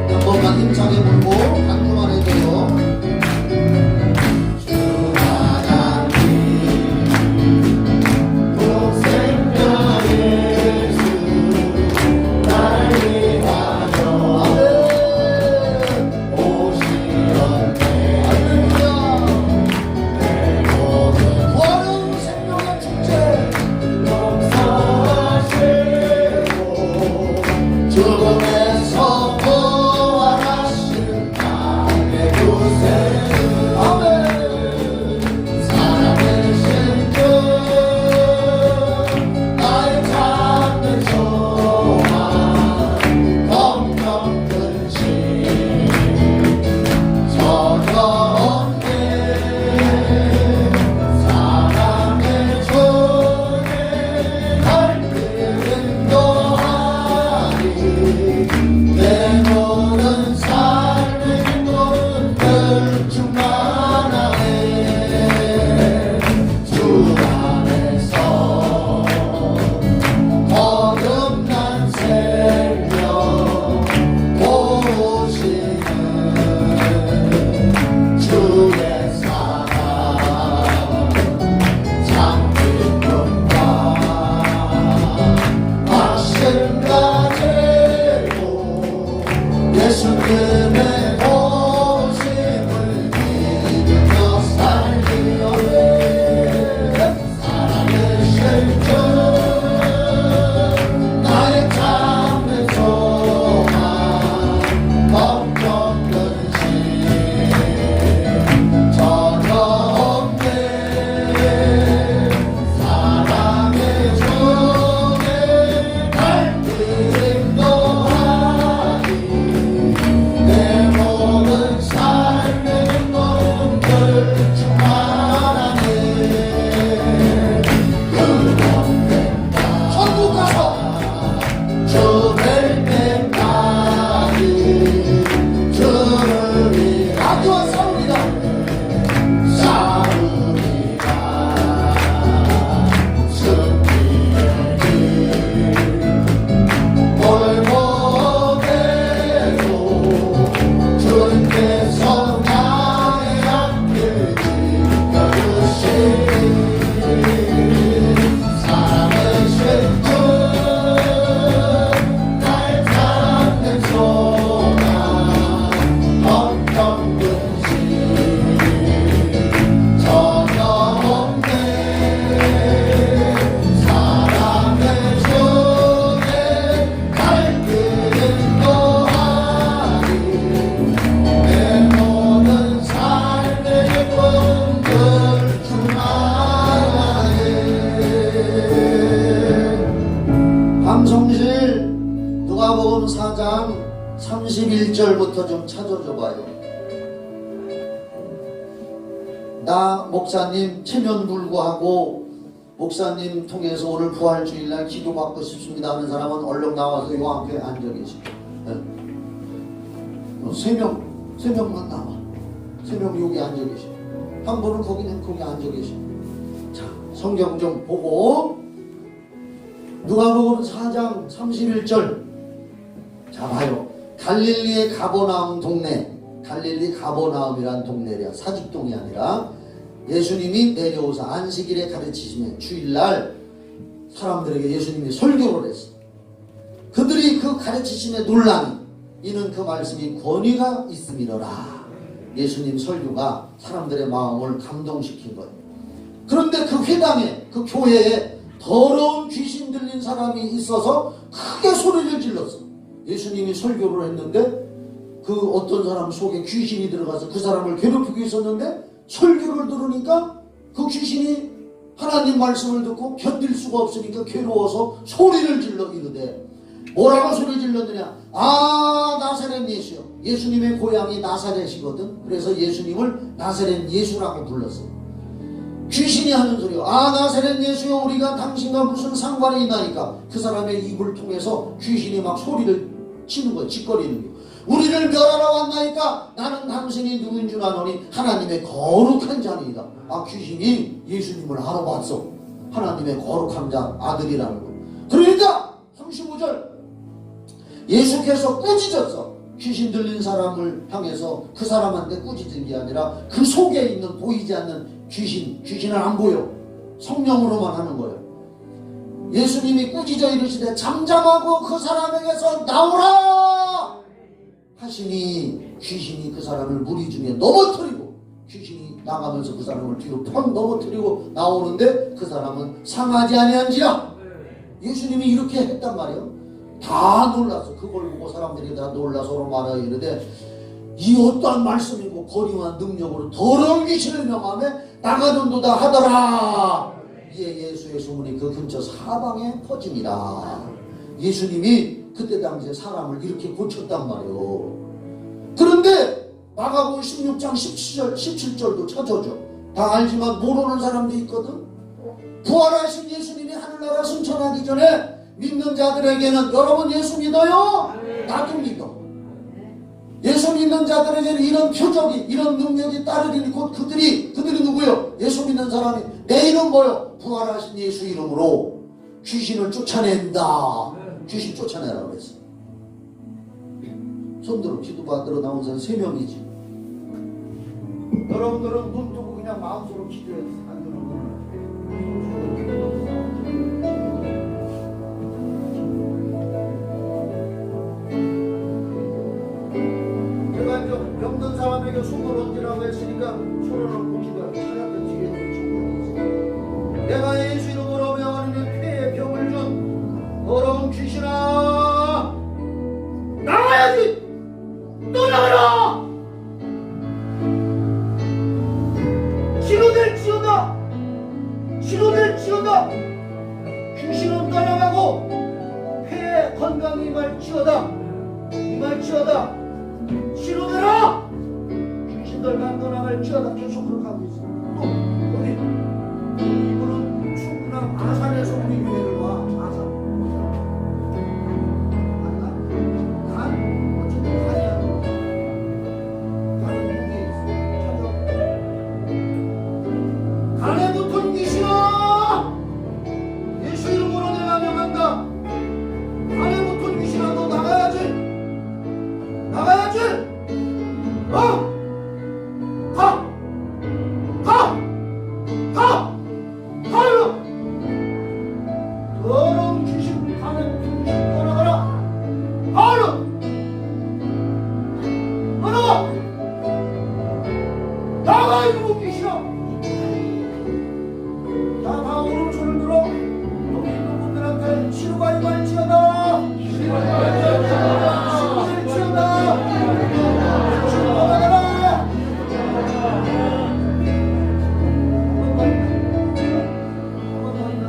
한 번만 힘차게 불고 한주만 해줘요. 죽음에서 부활하신 나의 구세주 아멘. 살아계신 주 나의 찾는 소망 검정 근심 전혀 없네. 사랑의 주님 발길은 너하리 내 모든 삶의 문들 충만하네. 주 안에서 거듭난 생명 보시는 주의 사랑 참 기쁨과 확신과 제로 예수님의 오심을 믿으며 살리오네. 살아계신 주 나의 참된 소망 걱정 근심 전혀 없네. 사랑의 주의 발길은 너하리 내 모든 삶의 문들 충만하네. 천국 가서 주 뵐 때까지 주를 위해 아기와 싸웁니다. 싸우리라 승리의 길 골목에도 주님께서 나의 앞길 지켜주시니 살아계신 주 나의 찾는 소망 걱정 근심 전혀 없네. 사랑의 주의 발길은 너하리 내 모든 삶의 문들 충만하네. 방송실 누가복음 4장 31절부터 좀 찾아줘봐요. 나 목사님 체면 불구하고 목사님 통해서 오늘 부활주일날 기도받고 싶습니다 하는 사람은 얼른 나와서 요 앞에 앉아 계시고. 세 명만 나와. 3명 여기 앉아 계시고 한 분은 거기 앉아 계시고. 자, 성경 좀 보고 누가복음 4장 31절. 자, 봐요. 갈릴리의 가버나움 동네. 갈릴리 가버나움이란 동네래요. 사직동이 아니라. 예수님이 내려오사 안식일에 가르치시면 주일날 사람들에게 예수님이 설교를 했어. 그들이 그 가르치심에 놀라니 이는 그 말씀이 권위가 있음이로라. 예수님 설교가 사람들의 마음을 감동시킨 거예요. 그런데 그 회당에, 그 교회에 더러운 귀신 들린 사람이 있어서 크게 소리를 질렀어. 예수님이 설교를 했는데 그 어떤 사람 속에 귀신이 들어가서 그 사람을 괴롭히고 있었는데 설교를 들으니까 그 귀신이 하나님 말씀을 듣고 견딜 수가 없으니까 괴로워서 소리를 질러 이르되 뭐라고 소리 질렀느냐? 아, 나사렛 예수요. 예수님의 고향이 나사렛이거든. 그래서 예수님을 나사렛 예수라고 불렀어요. 귀신이 하는 소리요. 아, 나사렛 예수요, 우리가 당신과 무슨 상관이 있나니까. 그 사람의 입을 통해서 귀신이 막 소리를 치는 거예요. 짓거리는 거예요. 우리를 멸하러 왔나이까. 나는 당신이 누구인 줄 아노니 하나님의 거룩한 자니이다. 아, 귀신이 예수님을 알아봤어. 하나님의 거룩한 자 아들이라는 거. 그러니까 35절 예수께서 꾸짖었어. 귀신 들린 사람을 향해서 그 사람한테 꾸짖은 게 아니라 그 속에 있는 보이지 않는 귀신은 안 보여. 성령으로만 하는 거예요. 예수님이 꾸짖어 이르시되 잠잠하고 그 사람에게서 나오라 하시니 귀신이 그 사람을 무리 중에 넘어뜨리고 귀신이 나가면서 그 사람을 뒤로 펑 넘어뜨리고 나오는데 그 사람은 상하지 아니한지라. 예수님이 이렇게 했단 말이에요. 다 놀랐어. 그걸 보고 사람들이 다 놀라 서로 말하여 이르되 이 어떠한 말씀이고 거리와 능력으로 더러운 귀신을 명하며 나가는도다 하더라. 이에 예수의 소문이 그 근처 사방에 퍼집니다. 예수님이 그때 당시에 사람을 이렇게 고쳤단 말이에요. 그런데 마가복음 16장 17절도 찾아줘. 다 알지만 모르는 사람도 있거든. 부활하신 예수님이 하늘나라 승천하기 전에 믿는 자들에게는, 여러분 예수 믿어요? 나도 믿어. 예수 믿는 자들에게는 이런 표적이, 이런 능력이 따르리니 곧 그들이 누구요? 예수 믿는 사람이 내 이름 뭐요? 부활하신 예수 이름으로 귀신을 쫓아낸다. 귀신 쫓아내라고 했어. 손들어. 기도받으러 나온 사람 3명이지. 여러분들은 눈 뜨고 그냥 마음속으로 기도해. 안 되는 거는 제가 이제 병든 사람에게 손을 얹으라고 했으니까 손을 얹고 기도하고 찾아서 뒤에 있는 내가 예수 이름으로 명하는 폐에 병을 준 더러운 귀신아 나가야지. 또 나가라. 치료될지어다. 치료될지어다. 귀신은 떠나가고 폐에 건강이 임할지어다. 임할지어다. 치료되라. 귀신들만 떠나갈지어다. 계속 그렇게 하고 있어. 또 우리 이분은 충남 아산에서 우리 교회를 와. 아산. 간에 붙은 귀신아 예수 이름으로 내가 명한다. 간에 붙은 귀신아 너 나가야지. 나가야지. 가. 가요. 더러운 귀신 간에 붙은 귀신 떠나가라. 가요. 떠나가. 나가 이놈 귀신아. 자, 다 오른손을 들어. 여기 있는 분들한테 치료가 임할지어다. 치료가 임할지어다. 치료될지어다. 치료 받아라. 한번 더 있나?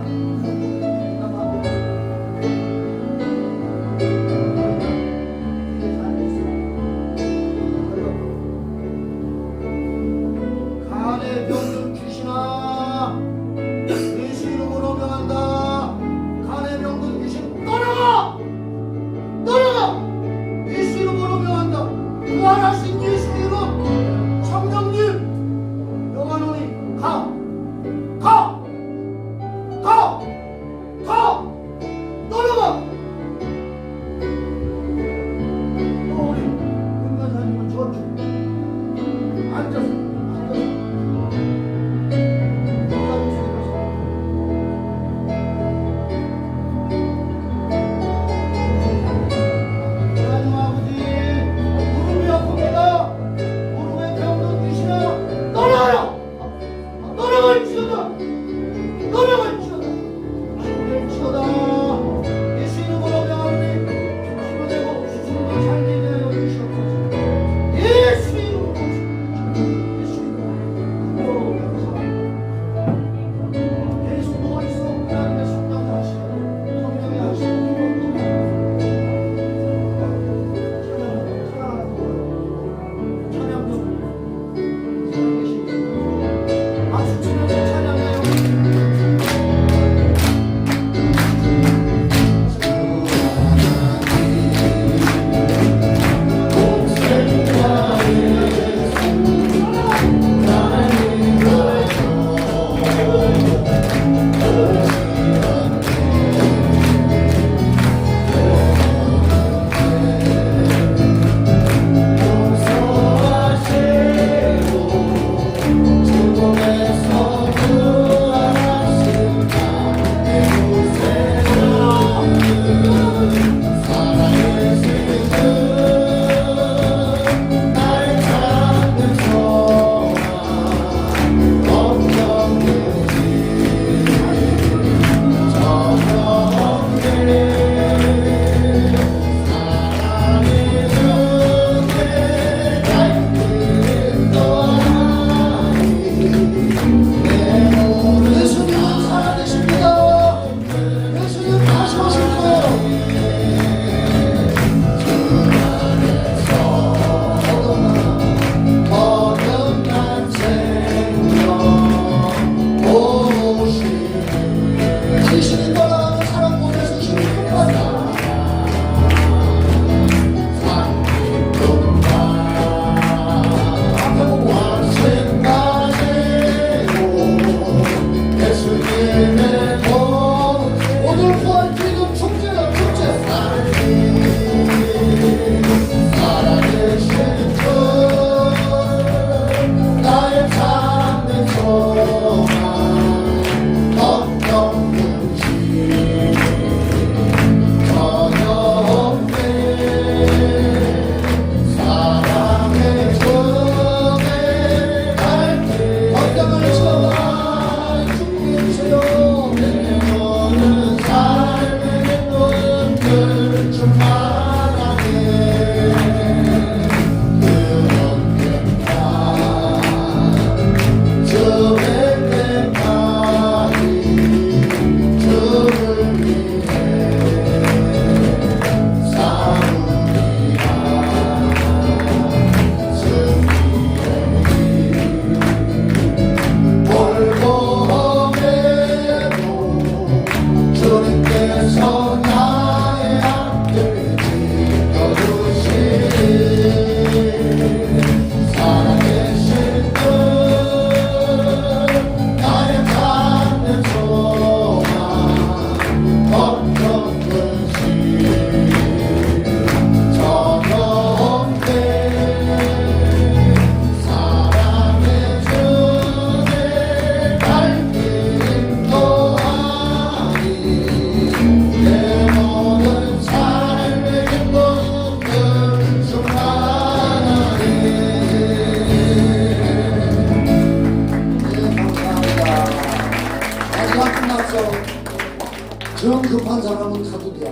그런 급한 사람은 가두리야.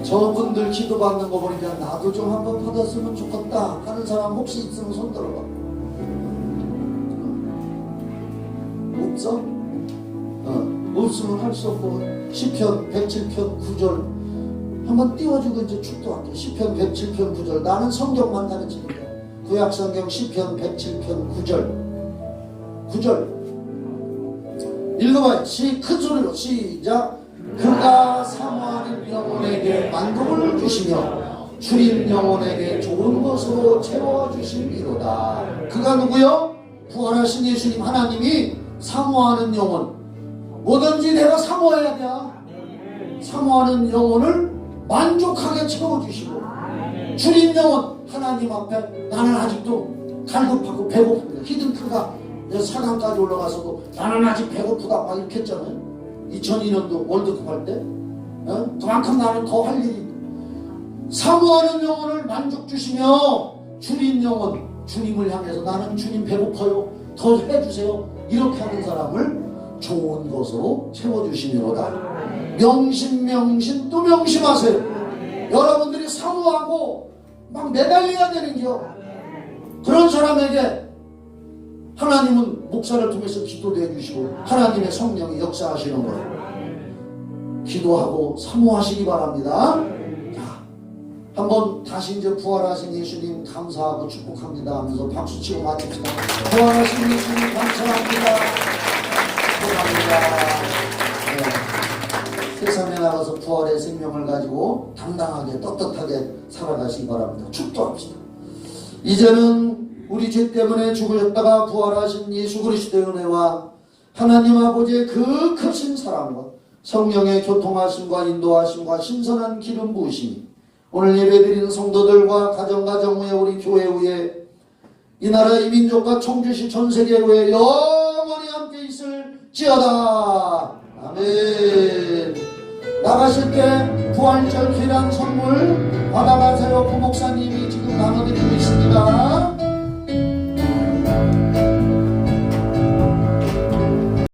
저분들 기도받는 거 보니까 나도 좀 한번 받았으면 좋겠다 하는 사람 혹시 있으면 손 들어봐. 없어? 없으면 할 수 없고 시편 107편 9절 한번 띄워주고 이제 축도할게. 시편 107편 9절. 나는 성경만 가르치는 거야. 구약성경 시편 107편 9절 읽어봐요. 큰 소리로 시작. 그가 사모하는 영혼에게 만족을 주시며 주린 영혼에게 좋은 것으로 채워주심이로다. 그가 누구요? 부활하신 예수님 하나님이 사모하는 영혼, 뭐든지 내가 사모해야 돼. 사모하는 영혼을 만족하게 채워주시고, 주린 영혼, 하나님 앞에 나는 아직도 갈급하고 배고픕니다. 히든크가 4강까지 올라가서도 나는 아직 배고프다 막 이렇게 했잖아요. 2002년도 월드컵 할 때. 그만큼 나는 더 할 일이 있다. 사모하는 영혼을 만족 주시며 주린 영혼, 주님을 향해서 나는 주님 배고파요, 더 해주세요, 이렇게 하는 사람을 좋은 것으로 채워주시미로다. 명심 또 명심하세요. 여러분들이 사모하고 막 매달려야 되는겨. 그런 사람에게 하나님은 목사를 통해서 기도도 해주시고 하나님의 성령이 역사하시는 거예요. 기도하고 사모하시기 바랍니다. 자, 한번 다시 이제 부활하신 예수님 감사하고 축복합니다 하면서 박수치고 마칩시다. 부활하신 예수님 감사합니다. 축복합니다. 네. 세상에 나가서 부활의 생명을 가지고 당당하게 떳떳하게 살아가시기 바랍니다. 축도합시다. 이제는 우리 죄 때문에 죽으셨다가 부활하신 예수 그리스도의 은혜와 하나님 아버지의 그 크신 사랑과 성령의 교통하심과 인도하심과 신선한 기름 부으심이 오늘 예배드리는 성도들과 가정 후에 우리 교회 후에 이 나라 이 민족과 청주시 전세계 후에 영원히 함께 있을지어다. 아멘. 나가실 때 부활절 귀한 선물 받아가세요. 부목사님이 지금 나눠드리고 있습니다.